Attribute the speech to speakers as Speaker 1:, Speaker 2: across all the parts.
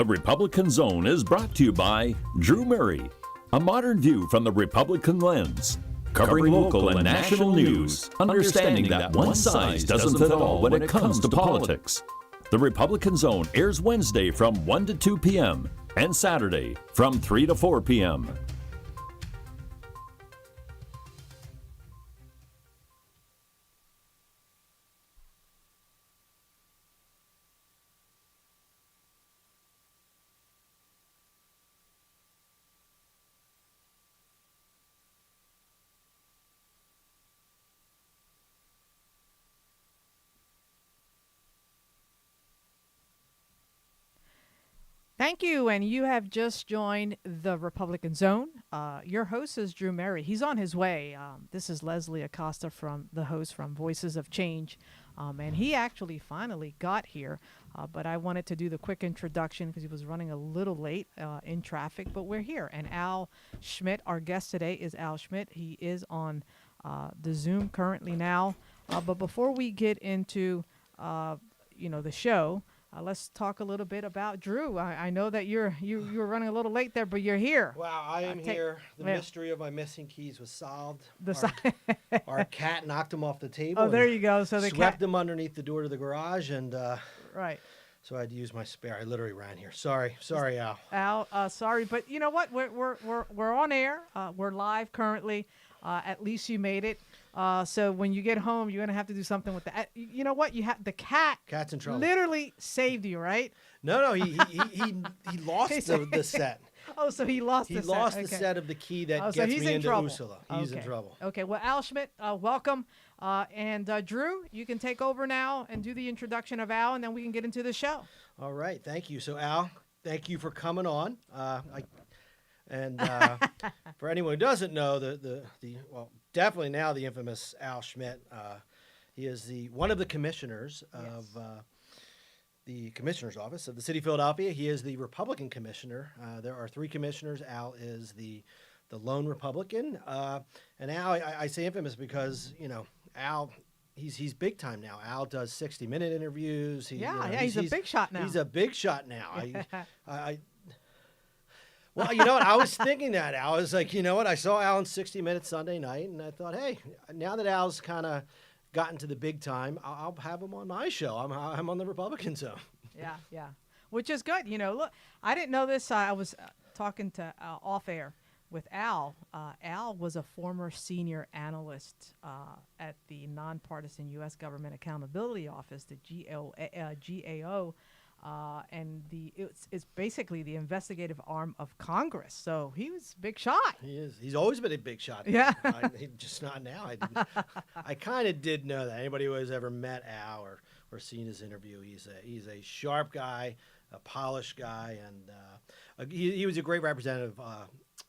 Speaker 1: The Republican Zone is brought to you by Drew Murray, a modern view from the Republican lens, covering local and national news, understanding that one size doesn't fit all when it comes to politics. The Republican Zone airs Wednesday from 1 to 2 p.m. and Saturday from 3 to 4 p.m.
Speaker 2: Thank you, and you have just joined the Republican Zone. Your host is Drew Murray. He's on his way. This is Leslie Acosta, from the host from Voices of Change, and he actually finally got here, but I wanted to do the quick introduction because he was running a little late in traffic, but we're here. And Al Schmidt, our guest today, is Al Schmidt. He is on the Zoom currently now, but before we get into the show, let's talk a little bit about Drew. I know that you were running a little late there, but you're here.
Speaker 3: Wow, I am here. The mystery of my missing keys was solved. Our cat knocked him off the table.
Speaker 2: Oh, there you go. So the
Speaker 3: swept him underneath the door to the garage, and
Speaker 2: right.
Speaker 3: So I had to use my spare. I literally ran here. Sorry, Al.
Speaker 2: Al, sorry, but you know what? We're on air. We're live currently. At least you made it. So when you get home, you're gonna have to do something with that. You know what? You have the cat.
Speaker 3: Cat's in trouble.
Speaker 2: Literally saved you, right?
Speaker 3: No, he lost the set.
Speaker 2: Oh, so he lost.
Speaker 3: He lost the set of the key that gets me into Ursula. He's in trouble.
Speaker 2: Okay. Well, Al Schmidt, welcome. And Drew, you can take over now and do the introduction of Al, and then we can get into the show.
Speaker 3: All right. Thank you. So Al, thank you for coming on. For anyone who doesn't know, definitely now the infamous Al Schmidt. He is one of the commissioners of the commissioner's office of the city of Philadelphia. He is the Republican commissioner. There are 3 commissioners. Al is the lone Republican. And Al, I say infamous because Al. He's big time now. Al does 60-minute interviews.
Speaker 2: He's a big shot now.
Speaker 3: He's a big shot now. Well, you know what? I was thinking that. I was like, you know what? I saw Al in 60 Minutes Sunday night, and I thought, hey, now that Al's kind of gotten to the big time, I'll have him on my show. I'm on the Republican Zone.
Speaker 2: Yeah. Which is good. Look, I didn't know this. I was talking to off air with Al. Al was a former senior analyst at the Nonpartisan U.S. Government Accountability Office, the GAO. And it's basically the investigative arm of Congress. So he was a big shot.
Speaker 3: He is. He's always been a big shot.
Speaker 2: Yeah.
Speaker 3: Just not now. I kind of did know that. Anybody who has ever met Al or seen his interview, he's a sharp guy, a polished guy, and he was a great representative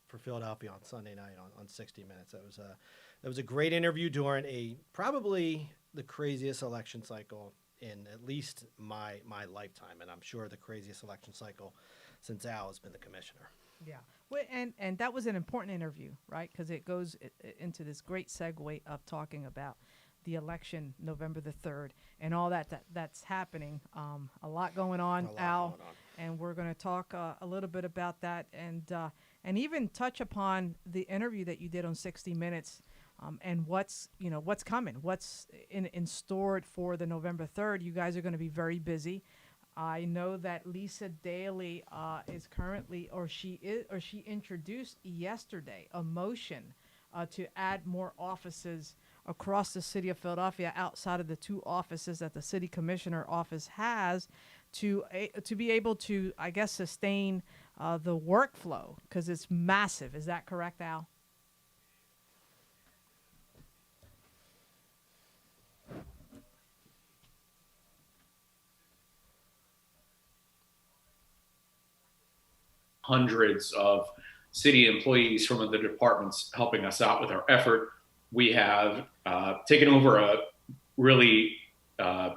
Speaker 3: for Philadelphia on Sunday night on 60 Minutes. That was a great interview during probably the craziest election cycle in at least my lifetime, and I'm sure the craziest election cycle since Al has been the commissioner.
Speaker 2: Yeah, well, and that was an important interview, right? Because it goes into this great segue of talking about the election November the 3rd and all that's happening. A lot going on, Al, and we're going to talk a little bit about that and even touch upon the interview that you did on 60 Minutes. And what's coming, what's in store for the November 3rd. You guys are going to be very busy. I know that Lisa Daly is currently, she introduced yesterday a motion to add more offices across the city of Philadelphia outside of the 2 offices that the city commissioner office has to be able to, I guess, sustain the workflow because it's massive. Is that correct, Al?
Speaker 4: Hundreds of city employees from the departments helping us out with our effort. We have taken over a really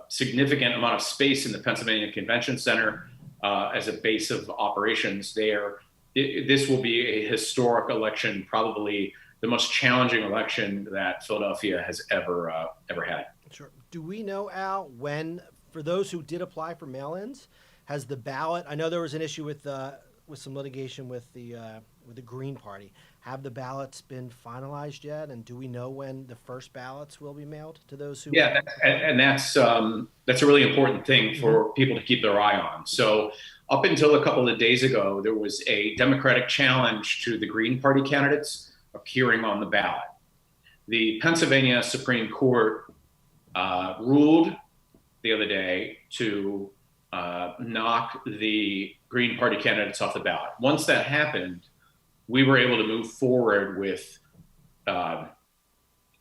Speaker 4: significant amount of space in the Pennsylvania Convention Center as a base of operations there. This will be a historic election, probably the most challenging election that Philadelphia has ever had.
Speaker 3: Sure. Do we know, Al, when, for those who did apply for mail-ins, Has the ballot? I know there was an issue with some litigation with the Green Party. Have the ballots been finalized yet? And do we know when the first ballots will be mailed to those who?
Speaker 4: Yeah, that's a really important thing for people to keep their eye on. So up until a couple of days ago, there was a Democratic challenge to the Green Party candidates appearing on the ballot. The Pennsylvania Supreme Court ruled the other day to knock the Green Party candidates off the ballot. Once that happened, we were able to move forward with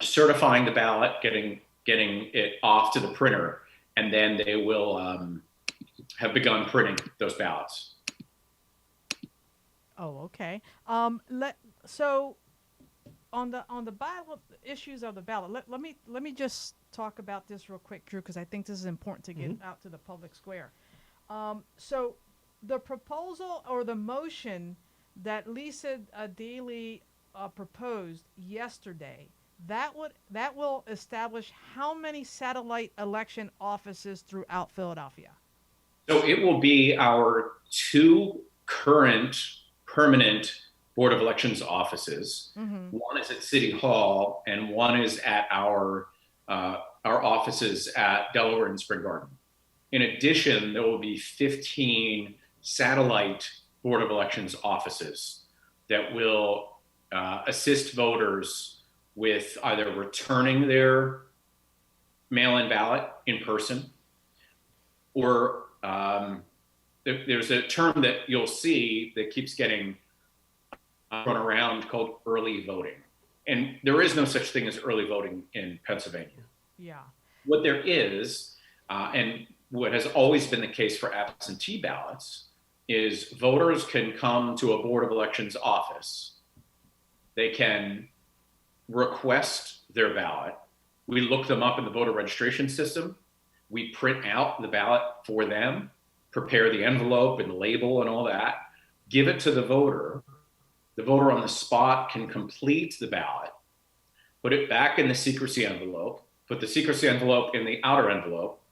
Speaker 4: certifying the ballot, getting it off to the printer, and then they will have begun printing those ballots.
Speaker 2: Oh, okay. So on the ballot issues of the ballot, let me just talk about this real quick, Drew, because I think this is important to get out to the public square. So the proposal or the motion that Lisa Daly proposed yesterday, that will establish how many satellite election offices throughout Philadelphia?
Speaker 4: So it will be our 2 current permanent Board of Elections offices. One is at City Hall, and one is at our offices at Delaware and Spring Garden. In addition, there will be 15 satellite Board of Elections offices that will assist voters with either returning their mail-in ballot in person, or there's a term that you'll see that keeps getting run around called early voting. And there is no such thing as early voting in Pennsylvania.
Speaker 2: Yeah.
Speaker 4: What there is, and what has always been the case for absentee ballots, is voters can come to a Board of Elections office. They can request their ballot. We look them up in the voter registration system. We print out the ballot for them, prepare the envelope and the label and all that, give it to the voter. The voter on the spot can complete the ballot, put it back in the secrecy envelope, put the secrecy envelope in the outer envelope,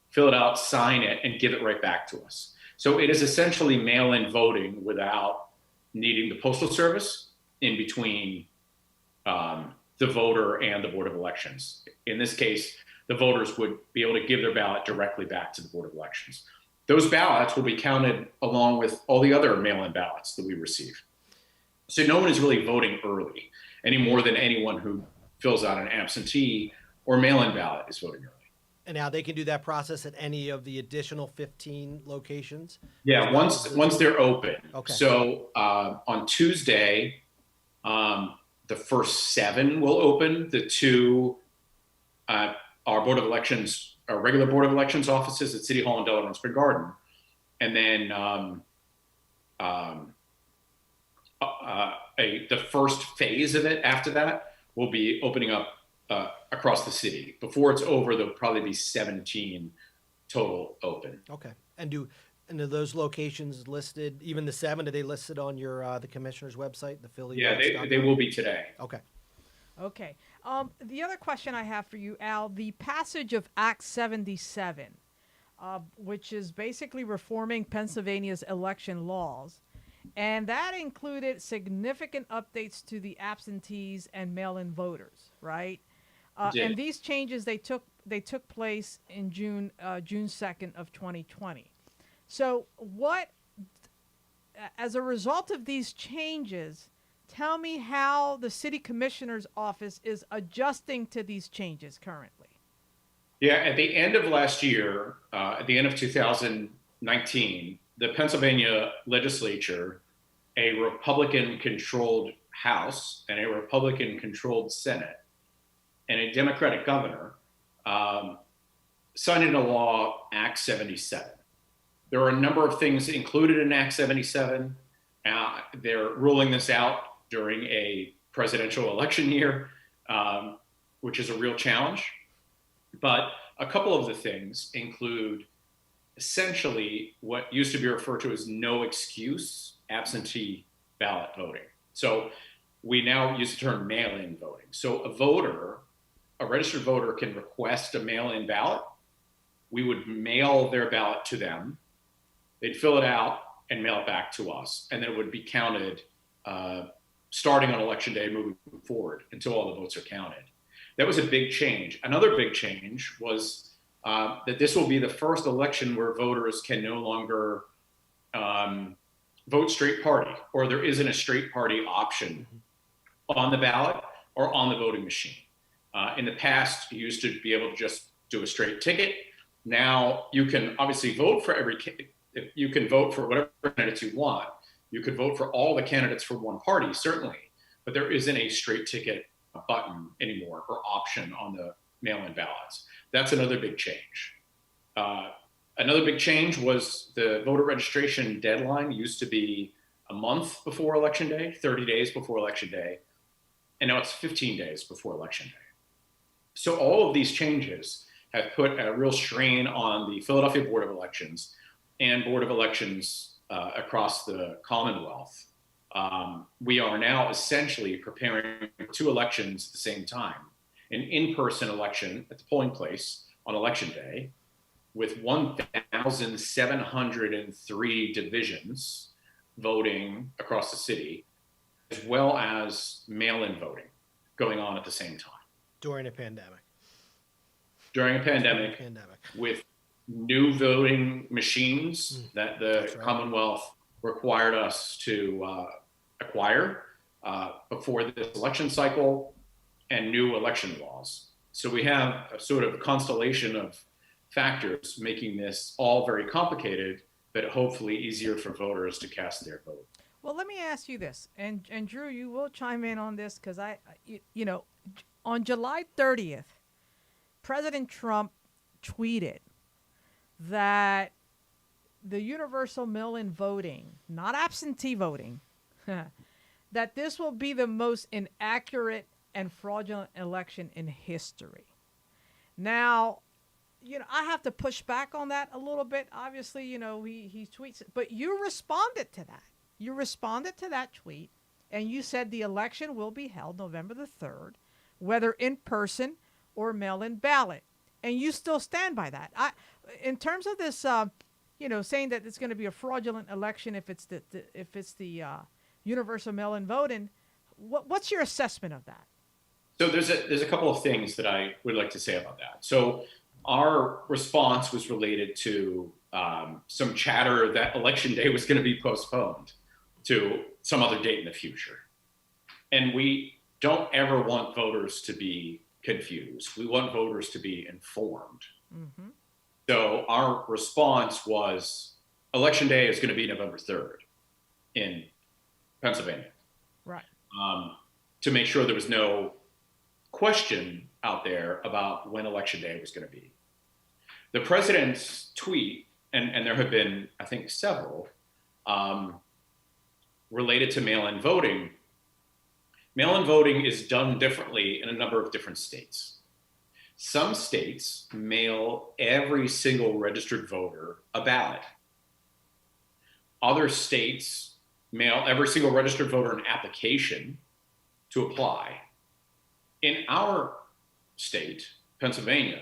Speaker 4: fill it out, sign it, and give it right back to us. So it is essentially mail-in voting without needing the Postal Service in between the voter and the Board of Elections. In this case, the voters would be able to give their ballot directly back to the Board of Elections. Those ballots will be counted along with all the other mail-in ballots that we receive. So no one is really voting early any more than anyone who fills out an absentee or mail-in ballot is voting early.
Speaker 3: And now they can do that process at any of the additional 15 locations?
Speaker 4: Yeah, once they're open.
Speaker 3: Okay.
Speaker 4: So on Tuesday, the first 7 will open. The 2 our Board of Elections, our regular Board of Elections offices at City Hall and Delaware and Spring Garden. And then the first phase of it after that will be opening up across the city. Before it's over, there'll probably be 17 total open.
Speaker 3: Okay. And do those locations listed, even the 7, are they listed on your the commissioner's website, the Philly?
Speaker 4: Yeah, they will be today.
Speaker 3: Okay.
Speaker 2: Okay. The other question I have for you, Al, the passage of Act 77, which is basically reforming Pennsylvania's election laws, and that included significant updates to the absentees and mail-in voters, right? And these changes, they took place in June 2nd of 2020. So as a result of these changes, tell me how the city commissioner's office is adjusting to these changes currently.
Speaker 4: Yeah, at the end of last year, at the end of 2019, the Pennsylvania legislature, a Republican-controlled House and a Republican-controlled Senate, and a Democratic governor signed into law Act 77. There are a number of things included in Act 77. They're ruling this out during a presidential election year, which is a real challenge. But a couple of the things include essentially what used to be referred to as no excuse absentee ballot voting. So we now use the term mail-in voting. So a registered voter can request a mail-in ballot. We would mail their ballot to them. They'd fill it out and mail it back to us, and then it would be counted starting on election day moving forward until all the votes are counted. That was a big change. Another big change was that this will be the first election where voters can no longer vote straight party, or there isn't a straight party option on the ballot or on the voting machine. In the past, you used to be able to just do a straight ticket. Now you can obviously vote for you can vote for whatever candidates you want. You could vote for all the candidates for one party, certainly, but there isn't a straight ticket button anymore or option on the mail-in ballots. That's another big change. Another big change was the voter registration deadline used to be a month before Election Day, 30 days before Election Day, and now it's 15 days before Election Day. So all of these changes have put a real strain on the Philadelphia Board of Elections and Board of Elections across the Commonwealth. We are now essentially preparing for two elections at the same time. An in-person election at the polling place on Election Day with 1,703 divisions voting across the city, as well as mail-in voting going on at the same time.
Speaker 3: During a pandemic.
Speaker 4: During a pandemic. With new voting machines that the Commonwealth required us to acquire before this election cycle, and new election laws. So we have a sort of constellation of factors making this all very complicated, but hopefully easier for voters to cast their vote.
Speaker 2: Well, let me ask you this, and Drew, you will chime in on this, because on July 30th, President Trump tweeted that the universal mail-in voting, not absentee voting, that this will be the most inaccurate and fraudulent election in history. Now, I have to push back on that a little bit. Obviously, he tweets it, but you responded to that. You responded to that tweet, and you said the election will be held November the 3rd, whether in person or mail-in ballot. And you still stand by that. In terms of this, saying that it's going to be a fraudulent election if it's the universal mail-in voting, what's your assessment of that?
Speaker 4: So there's a couple of things that I would like to say about that. So our response was related to some chatter that Election Day was going to be postponed to some other date in the future. And we don't ever want voters to be confused. We want voters to be informed. Mm-hmm. So our response was Election Day is going to be November 3rd in Pennsylvania.
Speaker 2: Right.
Speaker 4: To make sure there was no question out there about when Election Day was going to be. The president's tweet, and there have been, I think, several, related to mail-in voting. Mail-in voting is done differently in a number of different states. Some states mail every single registered voter a ballot. Other states mail every single registered voter an application to apply. In our state, Pennsylvania,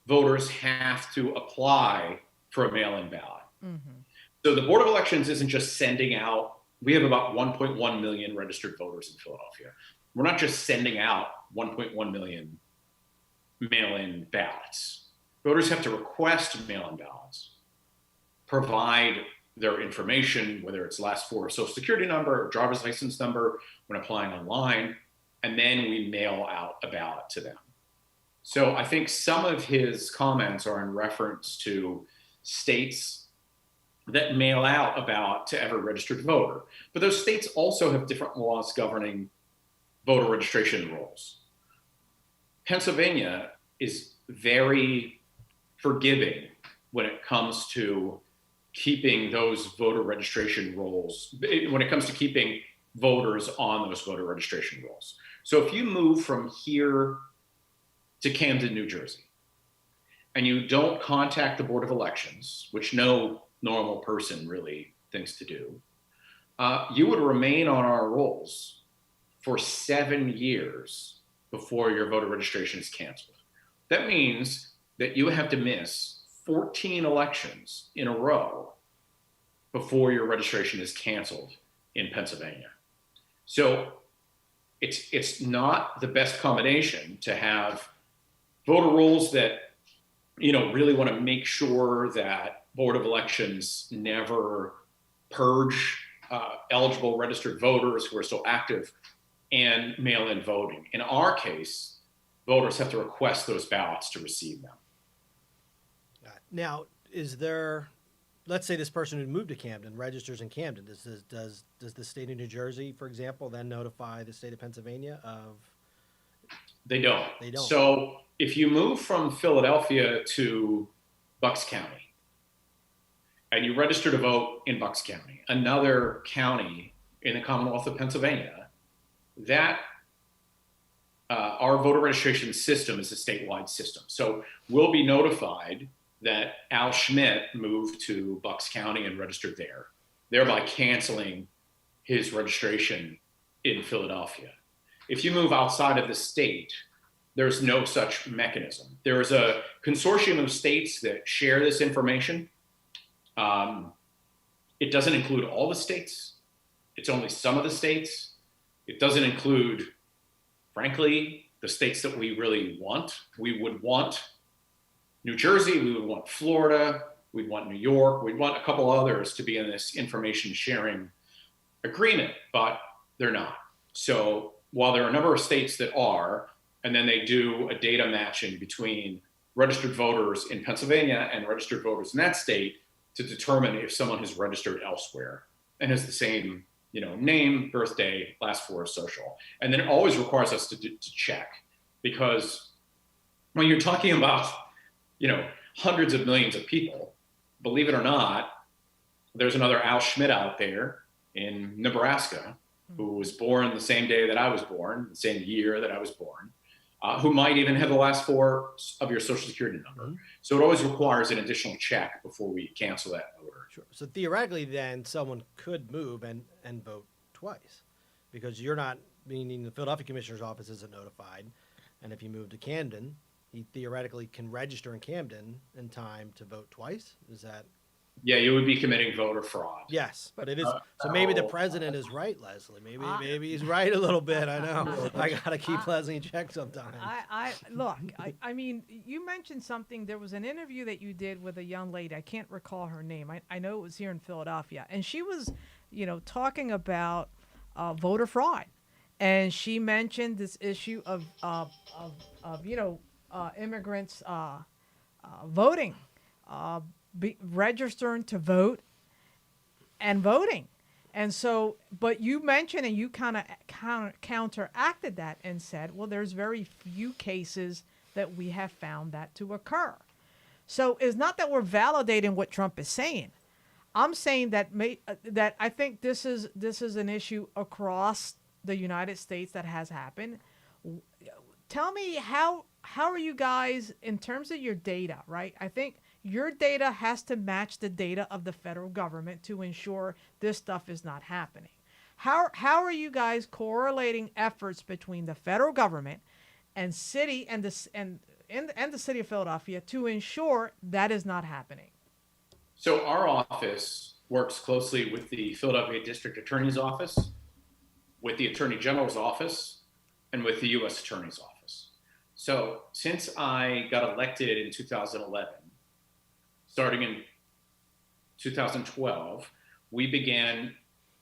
Speaker 4: voters have to apply for a mail-in ballot. Mm-hmm. So the Board of Elections isn't just sending out, we have about 1.1 million registered voters in Philadelphia. We're not just sending out 1.1 million mail-in ballots. Voters have to request mail-in ballots, provide their information, whether it's last four of social security number or driver's license number when applying online, and then we mail out a ballot to them. So I think some of his comments are in reference to states that mail out a ballot to every registered voter. But those states also have different laws governing voter registration rolls. Pennsylvania is very forgiving when it comes to keeping those voter registration rolls, when it comes to keeping voters on those voter registration rolls. So if you move from here to Camden, New Jersey, and you don't contact the Board of Elections, which no normal person really thinks to do, you would remain on our rolls for 7 years before your voter registration is canceled. That means that you have to miss 14 elections in a row before your registration is canceled in Pennsylvania. So it's not the best combination to have voter rolls that, really want to make sure that Board of Elections never purge eligible registered voters who are still active, and mail-in voting. In our case, voters have to request those ballots to receive them.
Speaker 3: Now, is there, let's say this person who moved to Camden registers in Camden, does the state of New Jersey, for example, then notify the state of Pennsylvania of?
Speaker 4: They don't.
Speaker 3: They don't.
Speaker 4: So if you move from Philadelphia to Bucks County and you register to vote in Bucks County, another county in the Commonwealth of Pennsylvania, that our voter registration system is a statewide system. So we'll be notified that Al Schmidt moved to Bucks County and registered there, thereby canceling his registration in Philadelphia. If you move outside of the state, there's no such mechanism. There is a consortium of states that share this information. It doesn't include all the states. It's only some of the states. It doesn't include, frankly, the states that we really want. We would want New Jersey, we would want Florida, we'd want New York, we'd want a couple others to be in this information sharing agreement, but they're not. So while there are a number of states that are, and then they do a data matching between registered voters in Pennsylvania and registered voters in that state to determine if someone has registered elsewhere and has the same, name, birthday, last four of social. And then it always requires us to check, because when you're talking about, hundreds of millions of people, believe it or not, there's another Al Schmidt out there in Nebraska who was born the same day that I was born, the same year that I was born, who might even have the last four of your social security number. Mm-hmm. So it always requires an additional check before we cancel that voter.
Speaker 3: Sure. So theoretically, then someone could move and vote twice, because you're not, meaning the Philadelphia Commissioner's office isn't notified. And if you move to Camden, he theoretically can register in Camden in time to vote twice. Is that?
Speaker 4: Yeah, you would be committing voter fraud.
Speaker 3: Yes, but it is. So maybe the president is right, Leslie. Maybe he's right a little bit. I know. I gotta keep Leslie in check sometimes.
Speaker 2: I mean, you mentioned something. There was an interview that you did with a young lady. I can't recall her name. I know it was here in Philadelphia, and she was, talking about voter fraud, and she mentioned this issue of immigrants voting. Registering to vote and voting. And so, but you mentioned, and you kind of counteracted that and said, well, there's very few cases that we have found that to occur. So it's not that we're validating what Trump is saying. I'm saying that that I think this is an issue across the United States that has happened. Tell me how are you guys in terms of your data, right? I think your data has to match the data of the federal government to ensure this stuff is not happening. How are you guys correlating efforts between the federal government and the city of Philadelphia to ensure that is not happening?
Speaker 4: So our office works closely with the Philadelphia District Attorney's Office, with the Attorney General's Office, and with the U.S. Attorney's Office. So since I got elected in 2011, starting in 2012, we began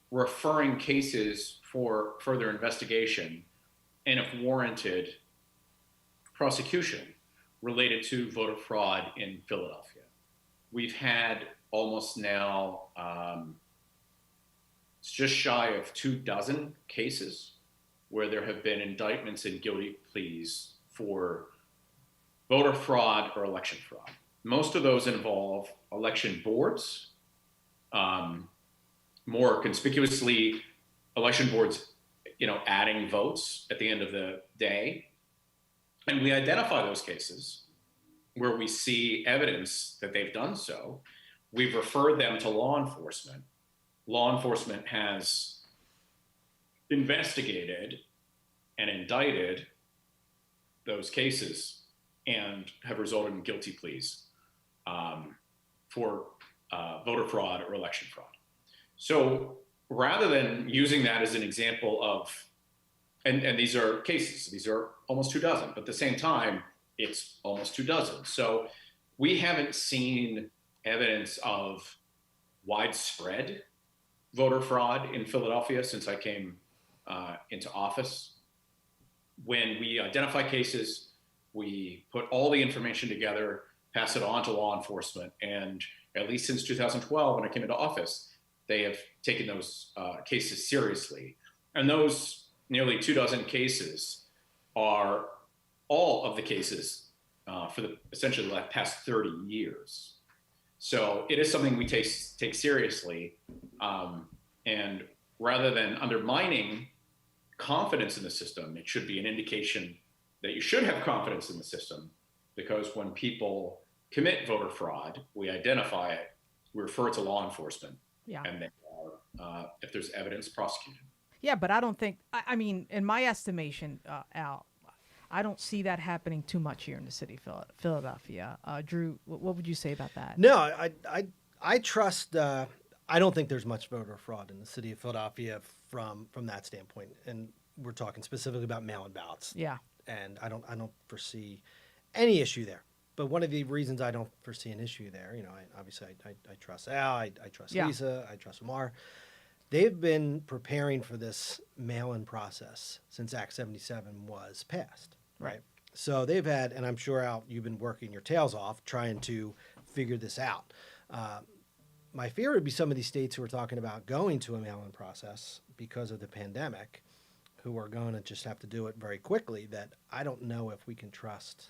Speaker 4: referring cases for further investigation and, if warranted, prosecution related to voter fraud in Philadelphia. We've had almost now, it's just shy of 24 cases where there have been indictments and guilty pleas for voter fraud or election fraud. Most of those involve election boards, more conspicuously election boards, adding votes at the end of the day. And we identify those cases where we see evidence that they've done so. We've referred them to law enforcement. Law enforcement has investigated and indicted those cases and have resulted in guilty pleas for voter fraud or election fraud. So rather than using that as an example of, and these are cases, these are almost 24, but at the same time, it's almost 24. So we haven't seen evidence of widespread voter fraud in Philadelphia since I came into office. When we identify cases, we put all the information together, pass it on to law enforcement, and at least since 2012, when I came into office, they have taken those cases seriously. And those nearly 24 cases are all of the cases for essentially the past 30 years. So it is something we take seriously. And rather than undermining confidence in the system, it should be an indication that you should have confidence in the system, because when people commit voter fraud, we identify it, we refer it to law enforcement, and they are, if there's evidence, prosecuted.
Speaker 2: Yeah, but I don't think, I mean, in my estimation, Al, I don't see that happening too much here in the city of Philadelphia. Drew, what would you say about that?
Speaker 3: No, I trust. I don't think there's much voter fraud in the city of Philadelphia from that standpoint, and we're talking specifically about mail-in ballots.
Speaker 2: Yeah,
Speaker 3: and I don't foresee any issue there. But one of the reasons I don't foresee an issue there, obviously I trust Al, I trust Lisa, I trust Omar. They've been preparing for this mail-in process since Act 77 was passed, right? So they've had, and I'm sure, Al, you've been working your tails off trying to figure this out. My fear would be some of these states who are talking about going to a mail-in process because of the pandemic, who are going to just have to do it very quickly, that I don't know if we can trust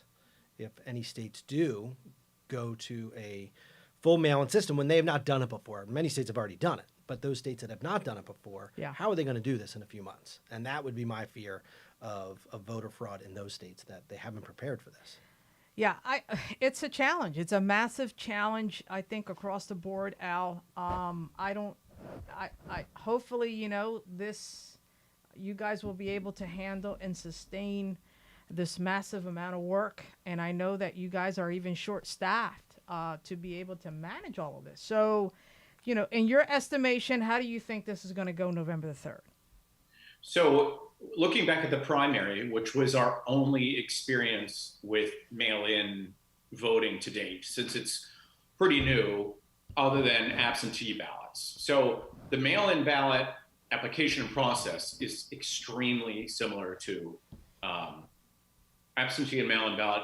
Speaker 3: if any states do go to a full mail-in system when they have not done it before. Many states have already done it, but those states that have not done it before, how are they going to do this in a few months? And that would be my fear of voter fraud in those states, that they haven't prepared for this.
Speaker 2: Yeah, it's a challenge. It's a massive challenge, I think, across the board, Al. Hopefully, you guys will be able to handle and sustain this massive amount of work. And I know that you guys are even short-staffed to be able to manage all of this. So, in your estimation, how do you think this is going to go November the 3rd?
Speaker 4: So looking back at the primary, which was our only experience with mail-in voting to date, since it's pretty new, other than absentee ballots. So the mail-in ballot application process is extremely similar to absentee and mail-in ballot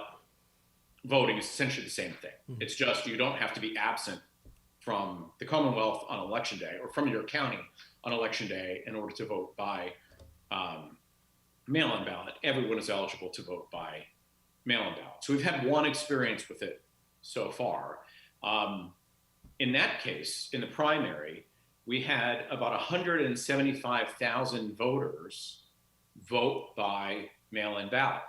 Speaker 4: voting is essentially the same thing. Mm-hmm. It's just you don't have to be absent from the Commonwealth on election day or from your county on election day in order to vote by mail-in ballot. Everyone is eligible to vote by mail-in ballot. So we've had one experience with it so far. In that case, in the primary, we had about 175,000 voters vote by mail-in ballot.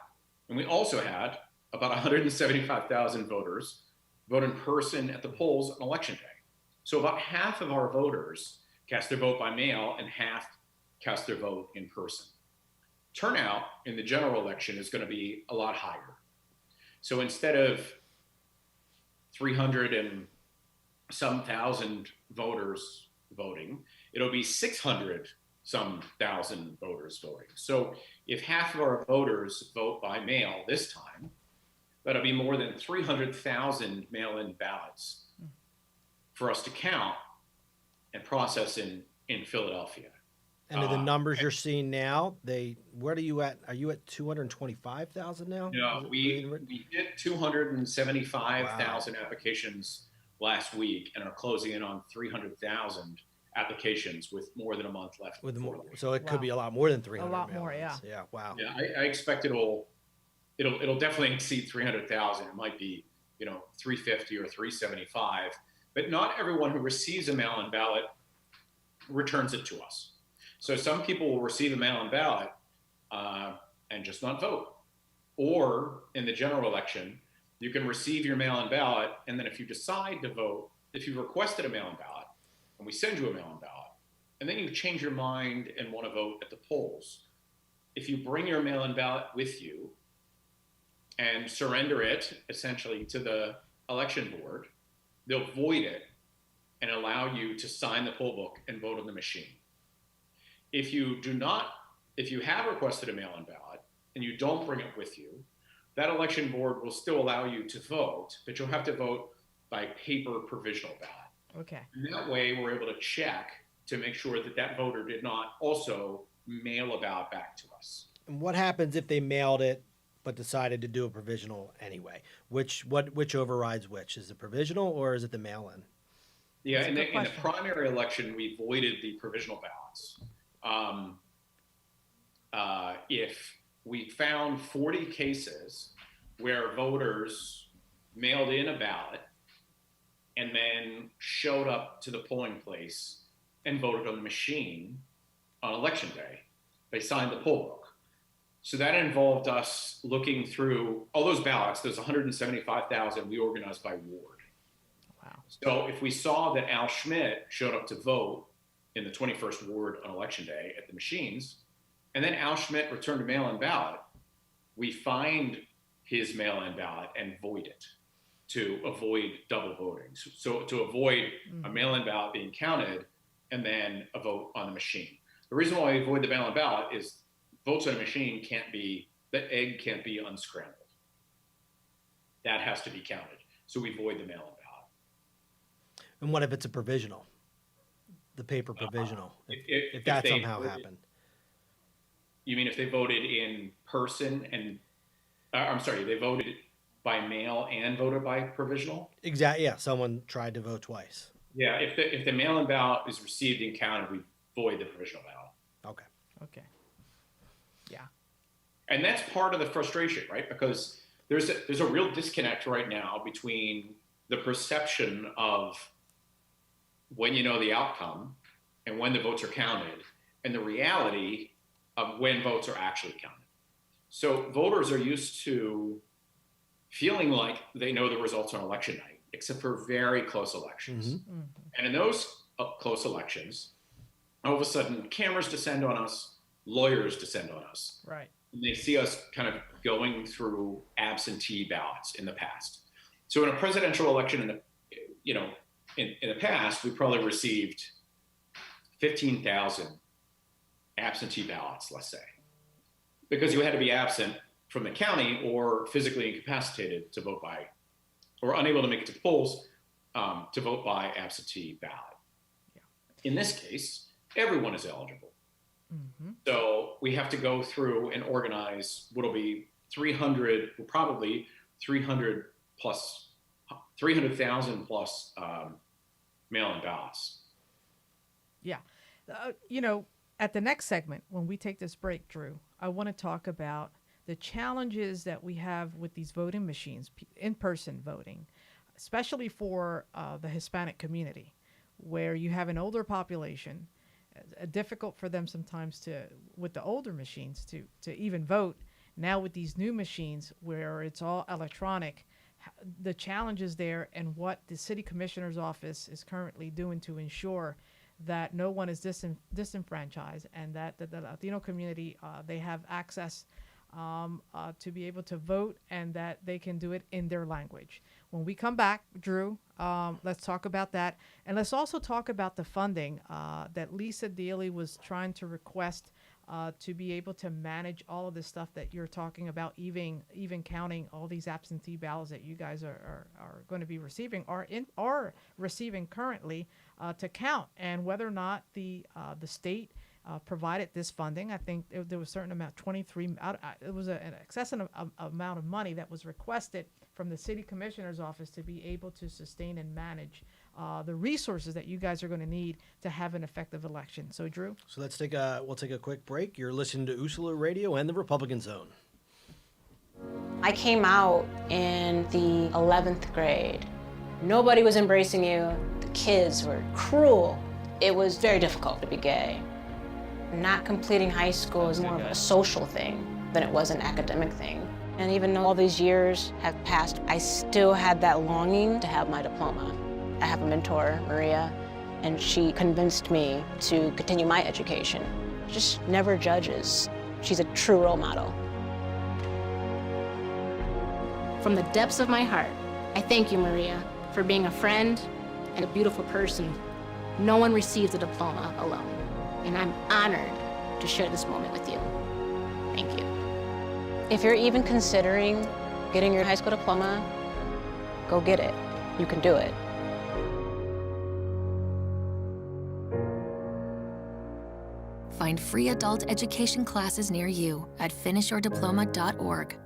Speaker 4: And we also had about 175,000 voters vote in person at the polls on election day. So about half of our voters cast their vote by mail and half cast their vote in person. Turnout in the general election is going to be a lot higher. So instead of 300 and some thousand voters voting, it'll be 600 some thousand voters voting. So if half of our voters vote by mail this time, that'll be more than 300,000 mail-in ballots for us to count and process in Philadelphia.
Speaker 3: And the numbers you're seeing now, what are you at? Are you at 225,000 now?
Speaker 4: No, we hit 275,000 applications last week and are closing in on 300,000 applications with more than a month left.
Speaker 3: So it could be a lot more than 300.
Speaker 2: A lot more, yeah.
Speaker 3: Yeah, wow.
Speaker 4: Yeah, I expect it'll definitely exceed 300,000. It might be 350 or 375, but not everyone who receives a mail-in ballot returns it to us. So some people will receive a mail-in ballot and just not vote. Or in the general election, you can receive your mail-in ballot, and then if you decide to vote, if you requested a mail-in ballot, and we send you a mail-in ballot, and then you change your mind and want to vote at the polls, if you bring your mail-in ballot with you and surrender it essentially to the election board, they'll void it and allow you to sign the poll book and vote on the machine. If you have requested a mail-in ballot and you don't bring it with you, that election board will still allow you to vote, but you'll have to vote by paper provisional ballot.
Speaker 2: Okay.
Speaker 4: And that way we're able to check to make sure that that voter did not also mail a ballot back to us.
Speaker 3: And what happens if they mailed it but decided to do a provisional anyway? Which overrides which? Is it provisional or is it the mail-in?
Speaker 4: Yeah,
Speaker 2: That's a
Speaker 4: in
Speaker 2: good
Speaker 4: the
Speaker 2: question.
Speaker 4: primary election, we voided the provisional ballots. If we found 40 cases where voters mailed in a ballot and then showed up to the polling place and voted on the machine on election day, they signed the poll book. So that involved us looking through all those ballots. There's 175,000 we organized by ward.
Speaker 2: Wow.
Speaker 4: So if we saw that Al Schmidt showed up to vote in the 21st ward on election day at the machines, and then Al Schmidt returned a mail-in ballot, we find his mail-in ballot and void it to avoid double voting. So to avoid a mail-in ballot being counted and then a vote on the machine. The reason why we avoid the mail-in ballot is votes on a machine the egg can't be unscrambled. That has to be counted. So we void the mail-in ballot.
Speaker 3: And what if it's a provisional? The paper provisional, if that somehow happened.
Speaker 4: You mean if they voted in person and, they voted by mail and voted by provisional?
Speaker 3: Exactly. Yeah, someone tried to vote twice.
Speaker 4: Yeah, if the mail-in ballot is received and counted, we void the provisional ballot.
Speaker 3: Okay.
Speaker 2: Okay. Yeah.
Speaker 4: And that's part of the frustration, right? Because there's a real disconnect right now between the perception of when you know the outcome and when the votes are counted and the reality of when votes are actually counted. So voters are used to feeling like they know the results on election night, except for very close elections.
Speaker 2: Mm-hmm.
Speaker 4: And in those close elections, all of a sudden cameras descend on us, lawyers descend on us.
Speaker 2: Right.
Speaker 4: And they see us kind of going through absentee ballots in the past. So in a presidential election in the past, we probably received 15,000 absentee ballots, let's say, because you had to be absent from the county or physically incapacitated to vote by, or unable to make it to the polls to vote by absentee ballot.
Speaker 2: Yeah.
Speaker 4: In this case, everyone is eligible.
Speaker 2: Mm-hmm.
Speaker 4: So we have to go through and organize what'll be 300,000 plus mail-in ballots.
Speaker 2: Yeah. At the next segment, when we take this break, Drew, I want to talk about the challenges that we have with these voting machines, in-person voting, especially for the Hispanic community, where you have an older population, difficult for them sometimes with the older machines to even vote. Now with these new machines where it's all electronic, the challenges there and what the city commissioner's office is currently doing to ensure that no one is disenfranchised and that the Latino community, they have access to be able to vote and that they can do it in their language. When we come back, Drew, let's talk about that. And let's also talk about the funding that Lisa Daly was trying to request to be able to manage all of this stuff that you're talking about, even counting all these absentee ballots that you guys are going to be receiving, are receiving currently to count, and whether or not the state provided this funding. I think there was a certain amount, it was an excessive amount of money that was requested from the city commissioner's office to be able to sustain and manage the resources that you guys are going to need to have an effective election. So, Drew?
Speaker 3: So we'll take a quick break. You're listening to Usula Radio and the Republican Zone.
Speaker 5: I came out in the 11th grade. Nobody was embracing you. The kids were cruel. It was very difficult to be gay. Not completing high school is more of a social thing than it was an academic thing. And even though all these years have passed, I still had that longing to have my diploma. I have a mentor, Maria, and she convinced me to continue my education. Just never judges. She's a true role model. From the depths of my heart, I thank you, Maria, for being a friend
Speaker 6: and a beautiful person. No one receives a diploma alone, and I'm honored to share this moment with you. Thank you.
Speaker 5: If you're even considering getting your high school diploma, go get it. You can do it.
Speaker 7: Find free adult education classes near you at finishyourdiploma.org.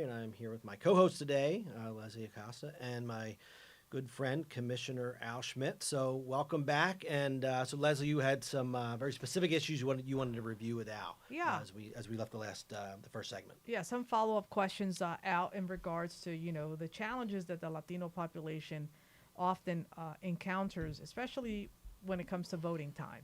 Speaker 3: And I'm here with my co-host today, Leslie Acosta, and my good friend, Commissioner Al Schmidt. So welcome back. And so Leslie, you had some very specific issues you wanted to review with Al.
Speaker 2: Yeah.
Speaker 3: As we left the first segment.
Speaker 2: Yeah, some follow-up questions out in regards to, the challenges that the Latino population often encounters, especially when it comes to voting time.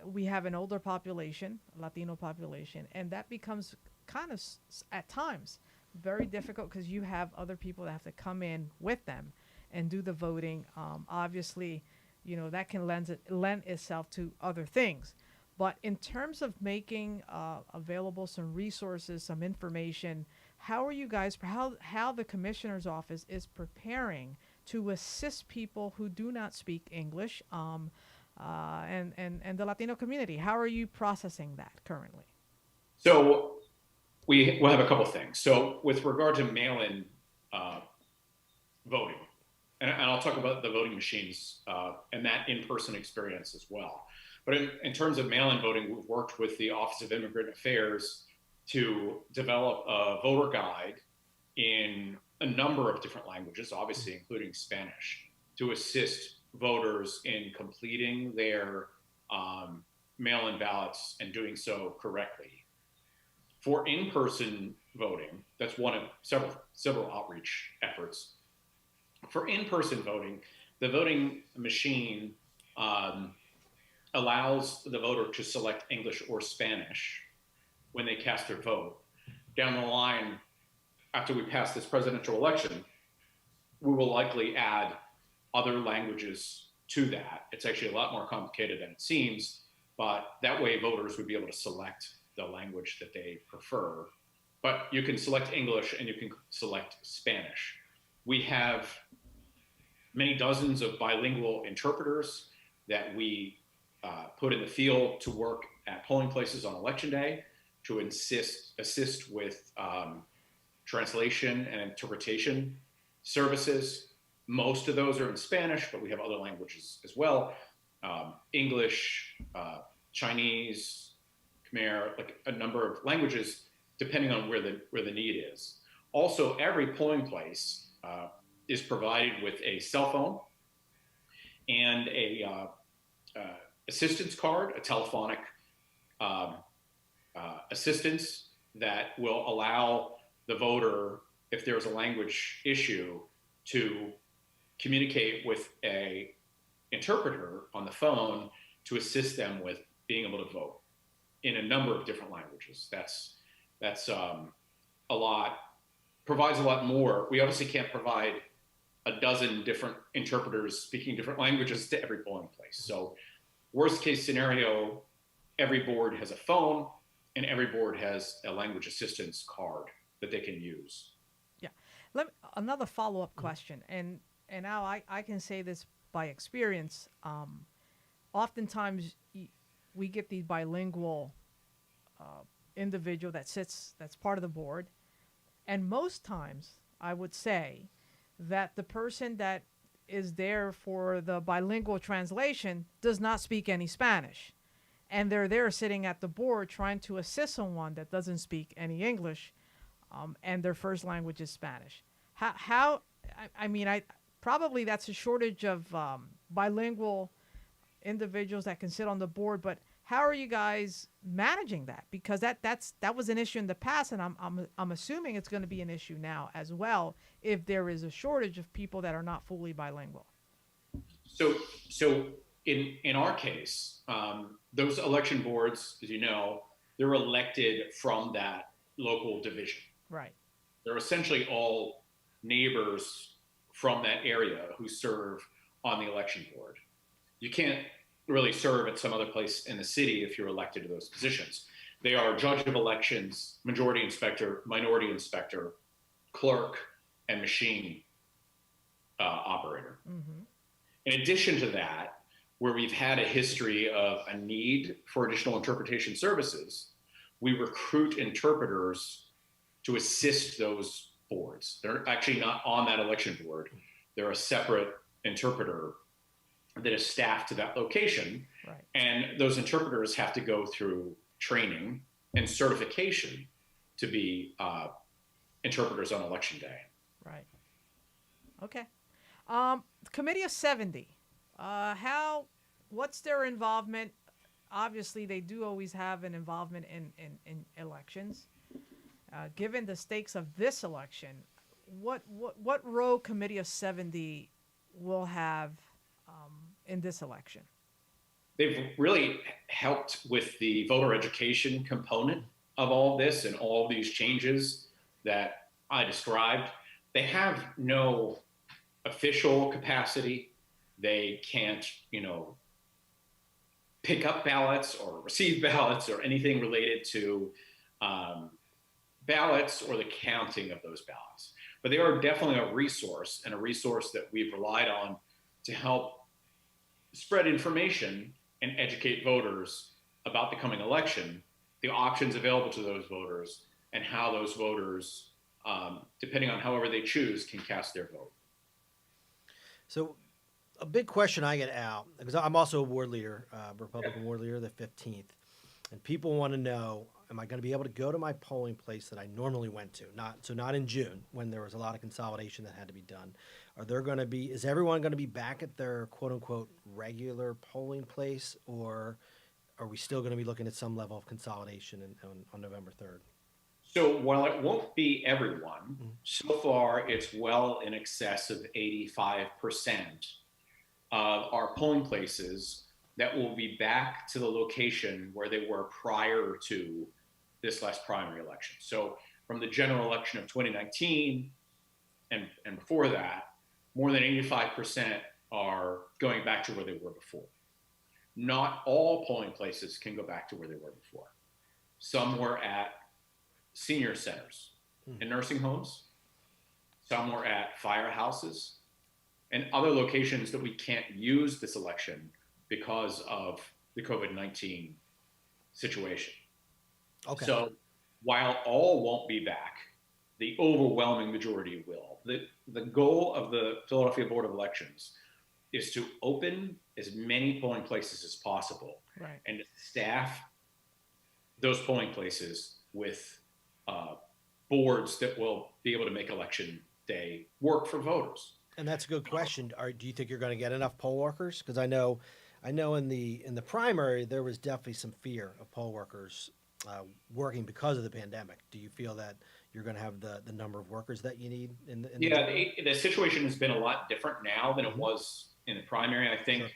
Speaker 2: We have an older population, Latino population, and that becomes kind of at times very difficult because you have other people that have to come in with them and do the voting. Obviously, that can lend itself to other things. But in terms of making available some resources, some information, how are you guys, how the commissioner's office is preparing to assist people who do not speak English and the Latino community? How are you processing that currently?
Speaker 4: So we'll have a couple things. So with regard to mail-in voting, and I'll talk about the voting machines and that in-person experience as well. But in terms of mail-in voting, we've worked with the Office of Immigrant Affairs to develop a voter guide in a number of different languages, obviously including Spanish, to assist voters in completing their mail-in ballots and doing so correctly. For in-person voting, that's one of several outreach efforts. For in-person voting, the voting machine allows the voter to select English or Spanish when they cast their vote. Down the line, after we pass this presidential election, we will likely add other languages to that. It's actually a lot more complicated than it seems, but that way voters would be able to select the language that they prefer. But you can select English and you can select Spanish. We have many dozens of bilingual interpreters that we put in the field to work at polling places on election day to assist with translation and interpretation services. Most of those are in Spanish, but we have other languages as well. English, Chinese, Khmer, like a number of languages, depending on where the need is. Also, every polling place is provided with a cell phone and a assistance card, a telephonic assistance that will allow the voter, if there's a language issue, to communicate with a interpreter on the phone to assist them with being able to vote in a number of different languages. That's a lot, provides a lot more. We obviously can't provide a dozen different interpreters speaking different languages to every polling place. So worst case scenario, every board has a phone and every board has a language assistance card that they can use.
Speaker 2: Yeah. Another follow-up question, and now I can say this by experience. Oftentimes we get these bilingual individual that's part of the board, and most times I would say that the person that is there for the bilingual translation does not speak any Spanish, and they're there sitting at the board trying to assist someone that doesn't speak any English, and their first language is Spanish. I probably that's a shortage of bilingual individuals that can sit on the board, but How are you guys managing that? Because that was an issue in the past, and I'm assuming it's going to be an issue now as well if there is a shortage of people that are not fully bilingual.
Speaker 4: So in our case, those election boards, as you know, they're elected from that local division.
Speaker 2: Right.
Speaker 4: They're essentially all neighbors from that area who serve on the election board. You can't really serve at some other place in the city if you're elected to those positions. They are judge of elections, majority inspector, minority inspector, clerk, and machine operator.
Speaker 2: Mm-hmm.
Speaker 4: In addition to that, where we've had a history of a need for additional interpretation services, we recruit interpreters to assist those boards. They're actually not on that election board. They're a separate interpreter that is staffed to that location.
Speaker 2: Right.
Speaker 4: And those interpreters have to go through training and certification to be interpreters on election day.
Speaker 2: Right. Okay. Committee of 70. What's their involvement? Obviously, they do always have an involvement in elections. Given the stakes of this election, what role Committee of 70 will have in this election?
Speaker 4: They've really helped with the voter education component of all this and all these changes that I described. They have no official capacity. They can't, pick up ballots or receive ballots or anything related to ballots or the counting of those ballots. But they are definitely a resource, and a resource that we've relied on to help spread information and educate voters about the coming election, the options available to those voters, and how those voters, depending on however they choose, can cast their vote.
Speaker 3: So a big question I get out, because I'm also a ward leader, Republican ward leader, the 15th, and people want to know, am I going to be able to go to my polling place that I normally went to? Not in June when there was a lot of consolidation that had to be done. Is everyone going to be back at their quote unquote regular polling place, or are we still going to be looking at some level of consolidation on November 3rd?
Speaker 4: So while it won't be everyone, so far it's well in excess of 85% of our polling places that will be back to the location where they were prior to this last primary election. So from the general election of 2019 and before that, more than 85% are going back to where they were before. Not all polling places can go back to where they were before. Some were at senior centers and nursing homes. Some were at firehouses and other locations that we can't use this election because of the COVID-19 situation.
Speaker 3: Okay.
Speaker 4: So while all won't be back, the overwhelming majority will. The goal of the Philadelphia Board of Elections is to open as many polling places as possible,
Speaker 2: right,
Speaker 4: and to staff those polling places with boards that will be able to make election day work for voters.
Speaker 3: And that's a good question. Do you think you're going to get enough poll workers? Because I know in the primary there was definitely some fear of poll workers working because of the pandemic. Do you feel that you're going to have the number of workers that you need
Speaker 4: the situation has been a lot different now than it was in the primary. I think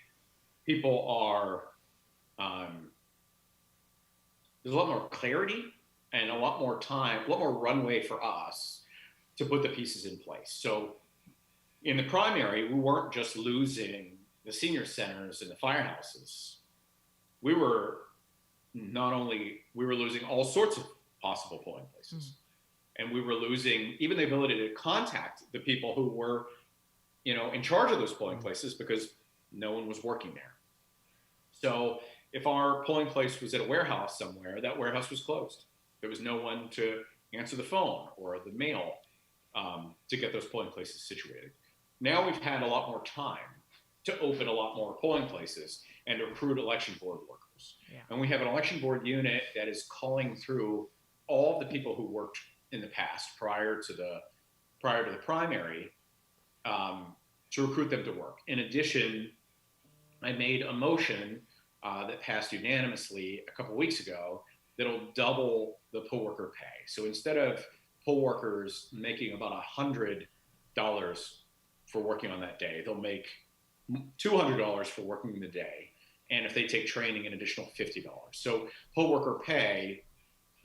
Speaker 4: people are there's a lot more clarity and a lot more time, a lot more runway for us to put the pieces in place. So in the primary, we weren't just losing the senior centers and the firehouses. We were losing all sorts of possible polling places. And we were losing even the ability to contact the people who were, in charge of those polling places because no one was working there. So if our polling place was at a warehouse somewhere, that warehouse was closed. There was no one to answer the phone or the mail to get those polling places situated. Now we've had a lot more time to open a lot more polling places and to recruit election board workers.
Speaker 2: Yeah.
Speaker 4: And we have an election board unit that is calling through all the people who worked in the past prior to the primary to recruit them to work. In addition, I made a motion that passed unanimously a couple weeks ago that'll double the poll worker pay. So instead of poll workers making about $100 for working on that day, they'll make $200 for working the day. And if they take training, an additional $50. So poll worker pay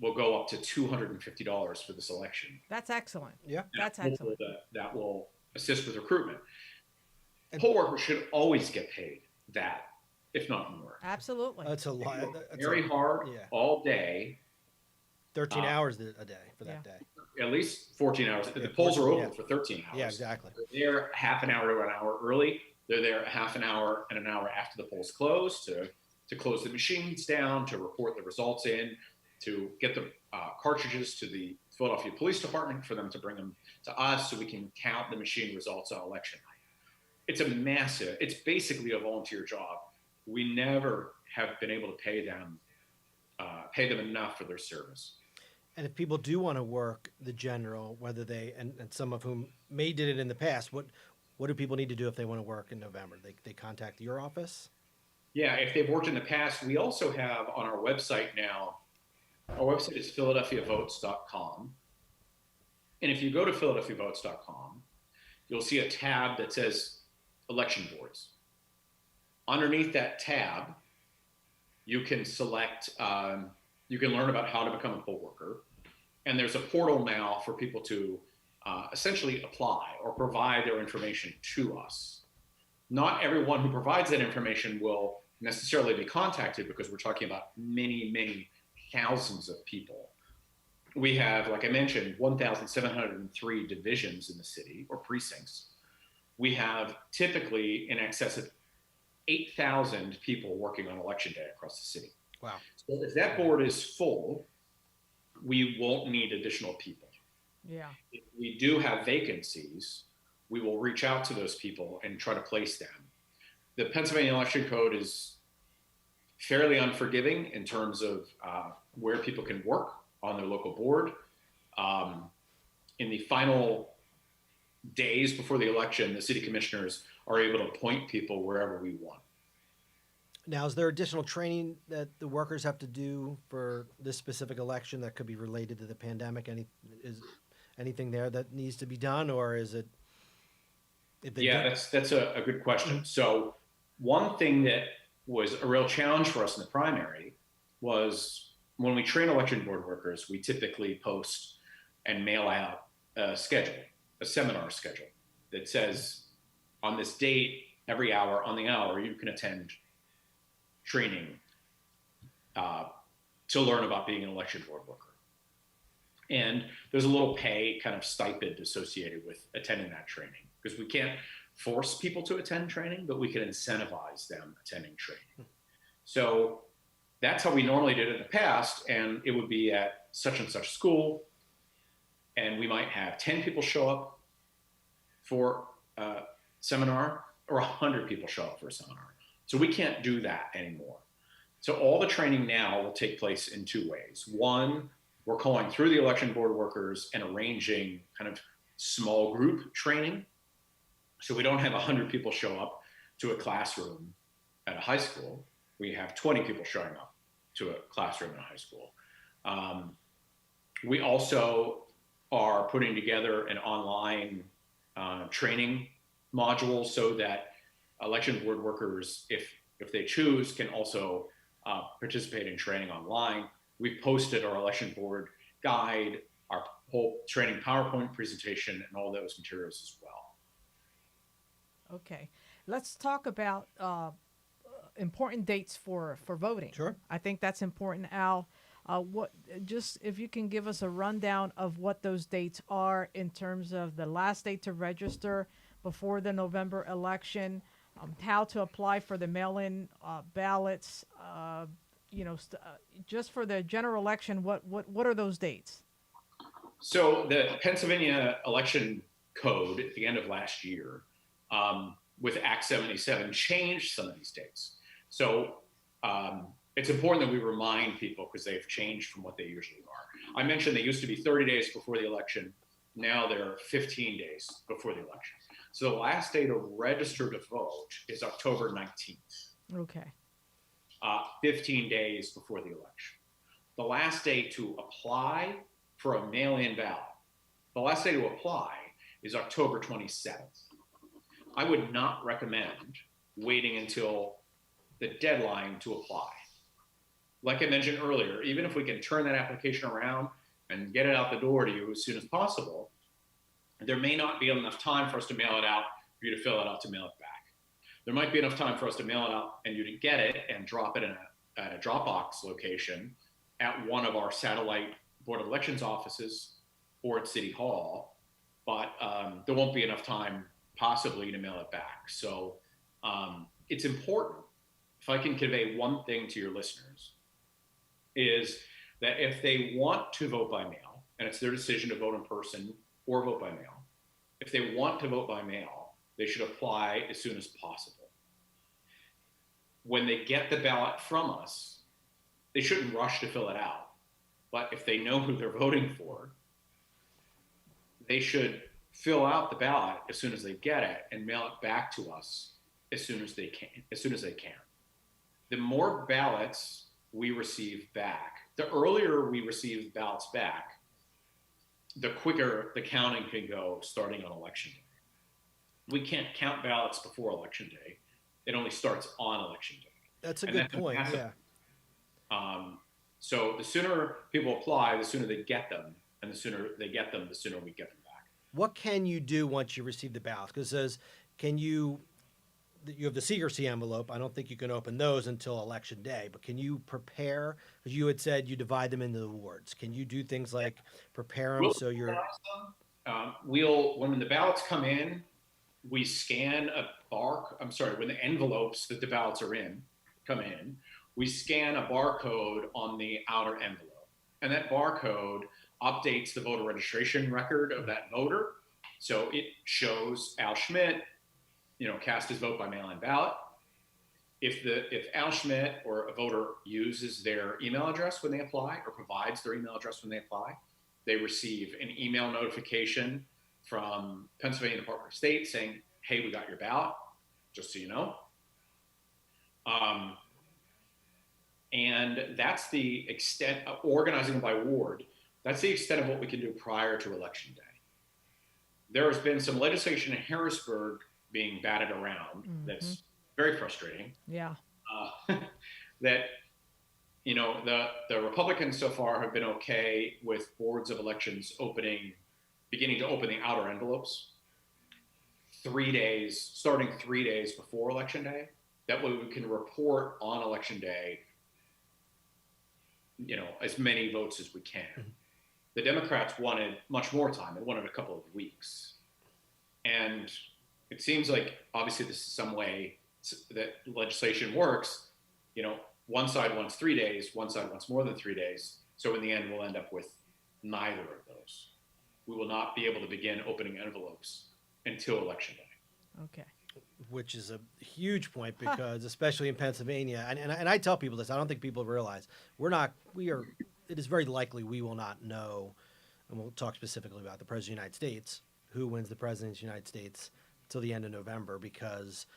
Speaker 4: will go up to $250 for this election.
Speaker 2: That's excellent.
Speaker 3: Yeah.
Speaker 2: That's excellent.
Speaker 4: That will assist with recruitment.
Speaker 3: And
Speaker 4: poll workers should always get paid that, if not more.
Speaker 2: Absolutely.
Speaker 3: That's a lot.
Speaker 4: Very hard all day.
Speaker 3: 13 hours a day for that day.
Speaker 4: At least 14 hours. The polls are open for 13 hours.
Speaker 3: Yeah, exactly.
Speaker 4: They're there half an hour to an hour early. They're there half an hour and an hour after the polls close to close the machines down, to report the results in, to get the cartridges to the Philadelphia Police Department for them to bring them to us so we can count the machine results on election night. It's basically a volunteer job. We never have been able to pay them enough for their service.
Speaker 3: And if people do want to work the general, whether they, and some of whom may did it in the past, what do people need to do if they want to work in November? They contact your office?
Speaker 4: Yeah, if they've worked in the past, we also have on our website now, our website is philadelphiavotes.com. And if you go to philadelphiavotes.com, you'll see a tab that says election boards. Underneath that tab, you can select, you can learn about how to become a poll worker. And there's a portal now for people to essentially apply or provide their information to us. Not everyone who provides that information will necessarily be contacted because we're talking about many, many thousands of people. We have, like I mentioned, 1,703 divisions in the city or precincts. We have typically in excess of 8,000 people working on election day across the city.
Speaker 3: Wow.
Speaker 4: So if that board is full, we won't need additional people.
Speaker 2: Yeah.
Speaker 4: If we do have vacancies, we will reach out to those people and try to place them. The Pennsylvania Election Code is fairly unforgiving in terms of where people can work on their local board. In the final days before the election, the city commissioners are able to appoint people wherever we want.
Speaker 3: Now, is there additional training that the workers have to do for this specific election that could be related to the pandemic? Is anything there that needs to be done, or is it?
Speaker 4: That's a good question. So one thing that was a real challenge for us in the primary was when we train election board workers, we typically post and mail out a schedule, a seminar schedule that says on this date, every hour on the hour, you can attend training to learn about being an election board worker. And there's a little pay kind of stipend associated with attending that training, because we can't force people to attend training, but we can incentivize them attending training. So that's how we normally did it in the past. And it would be at such and such school, and we might have 10 people show up for a seminar or 100 people show up for a seminar. So we can't do that anymore. So all the training now will take place in two ways. One, we're calling through the election board workers and arranging kind of small group training. So we don't have 100 people show up to a classroom at a high school. We have 20 people showing up to a classroom in a high school. We also are putting together an online training module so that election board workers, if they choose, can also participate in training online. We've posted our election board guide, our whole training PowerPoint presentation, and all those materials as well.
Speaker 2: Okay, let's talk about important dates for voting.
Speaker 3: Sure.
Speaker 2: I think that's important, Al. If you can give us a rundown of what those dates are in terms of the last date to register before the November election, how to apply for the mail-in ballots, just for the general election, what are those dates?
Speaker 4: So the Pennsylvania Election Code at the end of last year, with Act 77, changed some of these dates. So it's important that we remind people because they've changed from what they usually are. I mentioned they used to be 30 days before the election. Now they're 15 days before the election. So the last day to register to vote is October 19th.
Speaker 2: Okay.
Speaker 4: 15 days before the election. The last day to apply for a mail-in ballot, the last day to apply is October 27th. I would not recommend waiting until the deadline to apply. Like I mentioned earlier, even if we can turn that application around and get it out the door to you as soon as possible, there may not be enough time for us to mail it out, for you to fill it out, to mail it back. There might be enough time for us to mail it out and you to get it and drop it at a Dropbox location at one of our satellite Board of Elections offices or at City Hall, but there won't be enough time possibly to mail it back. So it's important, if I can convey one thing to your listeners, is that if they want to vote by mail, and it's their decision to vote in person or vote by mail, if they want to vote by mail, they should apply as soon as possible. When they get the ballot from us, they shouldn't rush to fill it out. But if they know who they're voting for, they should fill out the ballot as soon as they get it and mail it back to us as soon as they can. The more ballots we receive back, the earlier we receive ballots back, the quicker the counting can go starting on election day. We can't count ballots before election day. It only starts on election day.
Speaker 3: That's a good point, yeah.
Speaker 4: So the sooner people apply, the sooner they get them. And the sooner they get them, the sooner we get them back.
Speaker 3: What can you do once you receive the ballots? Because it says, you have the secrecy envelope. I don't think you can open those until election day, but can you prepare? Because you had said you divide them into the wards. Can you do things like prepare them so you're...
Speaker 4: When the ballots come in, we scan when the envelopes that the ballots are in come in, we scan a barcode on the outer envelope. And that barcode updates the voter registration record of that voter. So it shows Al Schmidt, cast his vote by mail-in ballot. If Al Schmidt or a voter uses their email address when they apply or provides their email address when they apply, they receive an email notification from Pennsylvania Department of State saying, hey, we got your ballot, just so you know. And that's the extent of organizing by ward. That's the extent of what we can do prior to election day. There has been some legislation in Harrisburg being batted around that's very frustrating.
Speaker 2: Yeah.
Speaker 4: That, the Republicans so far have been okay with boards of elections beginning to open the outer envelopes 3 days, starting 3 days before election day. That way we can report on election day, as many votes as we can. Mm-hmm. The Democrats wanted much more time. They wanted a couple of weeks. And it seems like, obviously, this is some way that legislation works. One side wants 3 days, one side wants more than 3 days. So in the end, we'll end up with neither of those. We will not be able to begin opening envelopes until election day.
Speaker 2: Okay.
Speaker 3: Which is a huge point because, especially in Pennsylvania, and I tell people this, I don't think people realize it is very likely we will not know, and we'll talk specifically about the President of the United States, who wins the President of the United States till the end of November because,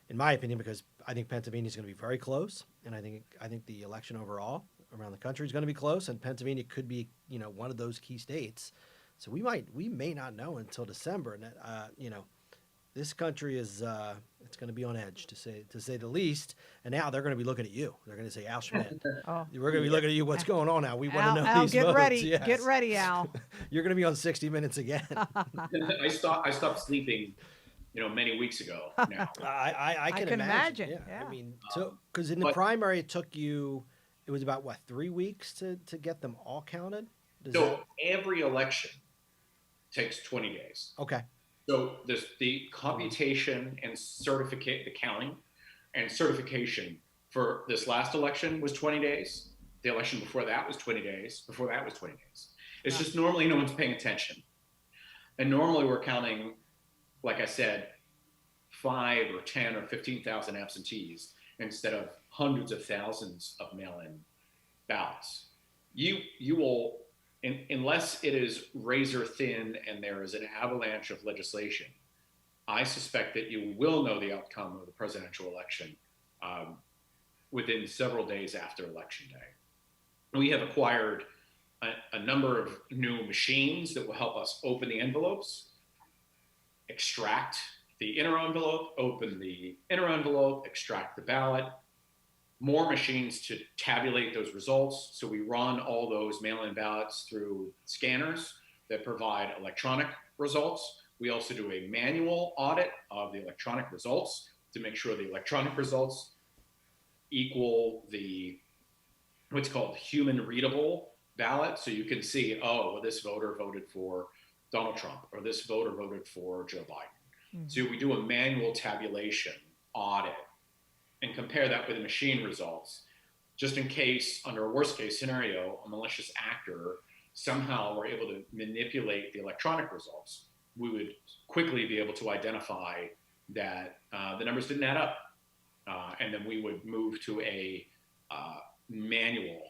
Speaker 3: in my opinion, because I think Pennsylvania is going to be very close, and I think the election overall around the country is going to be close, and Pennsylvania could be, one of those key states. So we may not know until December, and this country is it's going to be on edge to say the least. And now they're going to be looking at you. They're going to say, Al Schmidt, we're going to be looking at you. What's going on now? We want to know
Speaker 2: Al,
Speaker 3: these
Speaker 2: get
Speaker 3: votes.
Speaker 2: ready.
Speaker 3: Yes.
Speaker 2: Get ready, Al.
Speaker 3: You're going to be on 60 Minutes again.
Speaker 4: I stopped sleeping, many weeks ago. Now
Speaker 3: I can imagine. Yeah. I mean, because in the primary it took you, it was about 3 weeks to get them all counted.
Speaker 4: Every election takes 20 days.
Speaker 3: Okay.
Speaker 4: So the computation and the counting and certification for this last election was 20 days. The election before that was 20 days. Before that was 20 days. It's just normally no one's paying attention. And normally we're counting, like I said, 5 or 10 or 15,000 absentees instead of hundreds of thousands of mail-in ballots. You will, unless it is razor thin and there is an avalanche of legislation, I suspect that you will know the outcome of the presidential election within several days after Election Day. We have acquired a number of new machines that will help us open the envelopes, extract the inner envelope, open the inner envelope, extract the ballot, more machines to tabulate those results. So we run all those mail-in ballots through scanners that provide electronic results. We also do a manual audit of the electronic results to make sure the electronic results equal the what's called human readable ballot. So you can see, oh, well, this voter voted for Donald Trump, or this voter voted for Joe Biden. Mm-hmm. So we do a manual tabulation audit and compare that with the machine results, just in case, under a worst case scenario, a malicious actor somehow were able to manipulate the electronic results. We would quickly be able to identify that the numbers didn't add up. And then we would move to a manual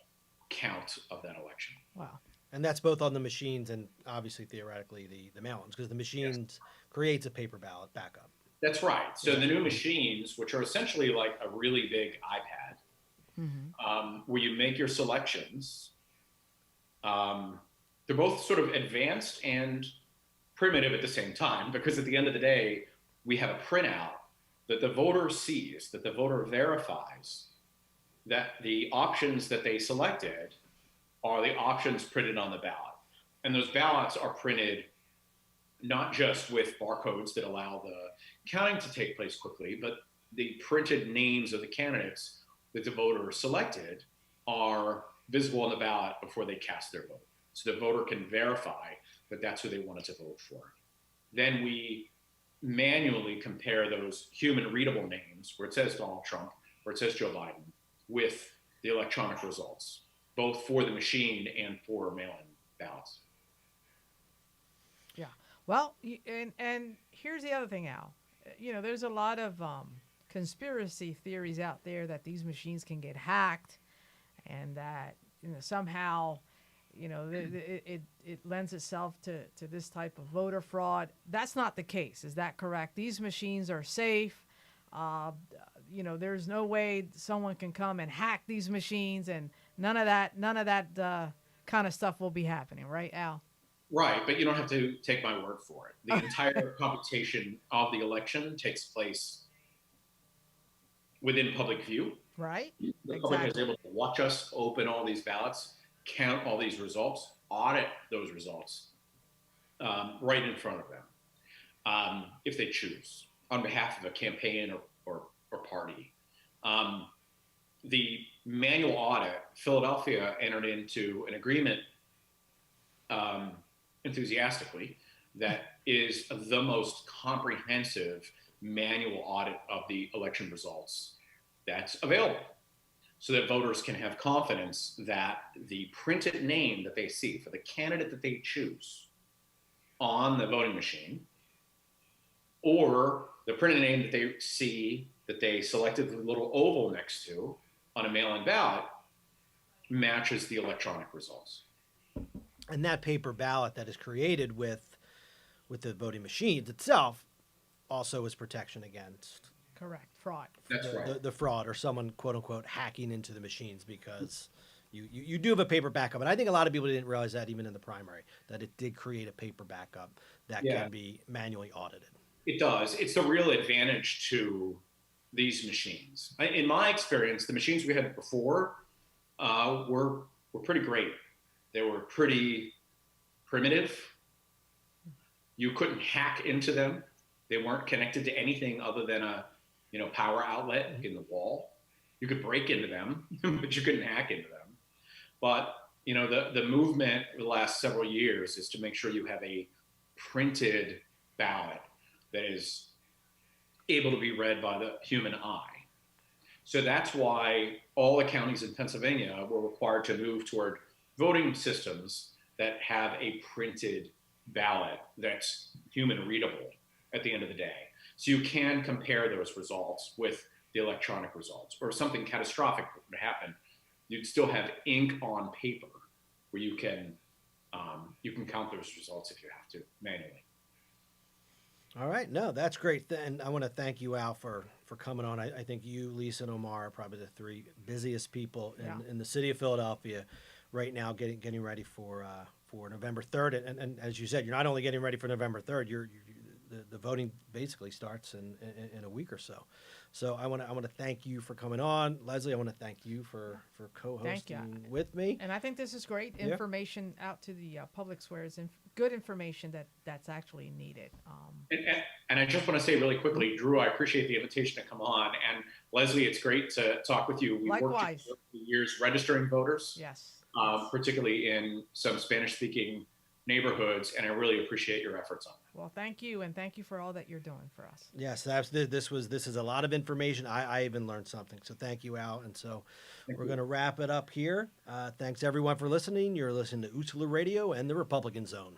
Speaker 4: count of that election.
Speaker 2: Wow.
Speaker 3: And that's both on the machines and obviously theoretically the mail-ins, because the machines creates a paper ballot backup.
Speaker 4: That's right. So the new machines, which are essentially like a really big iPad, where you make your selections, they're both sort of advanced and primitive at the same time, because at the end of the day, we have a printout that the voter sees, that the voter verifies that the options that they selected are the options printed on the ballot. And those ballots are printed not just with barcodes that allow the counting to take place quickly, but the printed names of the candidates that the voter selected are visible on the ballot before they cast their vote. So the voter can verify that that's who they wanted to vote for. Then we manually compare those human readable names where it says Donald Trump, where it says Joe Biden, with the electronic results, both for the machine and for mail-in ballots.
Speaker 2: Yeah. Well, and here's the other thing, Al. There's a lot of conspiracy theories out there that these machines can get hacked, and that somehow it lends itself to this type of voter fraud. That's not the case. Is that correct? These machines are safe. There's no way someone can come and hack these machines, and none of that kind of stuff will be happening, right, Al?
Speaker 4: Right, but you don't have to take my word for it. The entire computation of the election takes place within public view.
Speaker 2: Right.
Speaker 4: The public is able to watch us open all these ballots, count all these results, audit those results right in front of them, if they choose, on behalf of a campaign or party. The manual audit, Philadelphia entered into an agreement enthusiastically that is the most comprehensive manual audit of the election results that's available, so that voters can have confidence that the printed name that they see for the candidate that they choose on the voting machine, or the printed name that they see that they selected the little oval next to on a mail-in ballot, matches the electronic results.
Speaker 3: And that paper ballot that is created with the voting machines itself also is protection against
Speaker 2: fraud.
Speaker 4: That's right.
Speaker 3: The fraud, or someone quote unquote hacking into the machines, because you do have a paper backup. And I think a lot of people didn't realize that even in the primary, that it did create a paper backup that can be manually audited.
Speaker 4: It does. It's the real advantage to these machines. In my experience, the machines we had before were pretty great. They were pretty primitive. You couldn't hack into them. They weren't connected to anything other than a power outlet in the wall. You could break into them, but you couldn't hack into them. But the movement for the last several years is to make sure you have a printed ballot that is able to be read by the human eye. So that's why all the counties in Pennsylvania were required to move toward voting systems that have a printed ballot that's human readable at the end of the day. So you can compare those results with the electronic results. Or if something catastrophic would happen, you'd still have ink on paper where you can count those results if you have to manually.
Speaker 3: All right. No, that's great. And I want to thank you, Al, for coming on. I think you, Lisa, and Omar are probably the three busiest people in the city of Philadelphia right now, getting ready for November 3rd. And as you said, you're not only getting ready for November 3rd, the voting basically starts in a week or so. So I want to thank you for coming on, Leslie. I want to thank you for co-hosting with me.
Speaker 2: And I think this is great information out to the public, where it's good information that's actually needed.
Speaker 4: And I just want to say really quickly, Drew, I appreciate the invitation to come on. And Leslie, it's great to talk with you. We've worked for years registering voters.
Speaker 2: Yes.
Speaker 4: Particularly in some Spanish-speaking neighborhoods, and I really appreciate your efforts on that.
Speaker 2: Well, thank you, and thank you for all that you're doing for us.
Speaker 3: Yes, this is a lot of information. I even learned something, so thank you, Al. And so we're going to wrap it up here. Thanks everyone for listening. You're listening to Utsula Radio and the Republican Zone.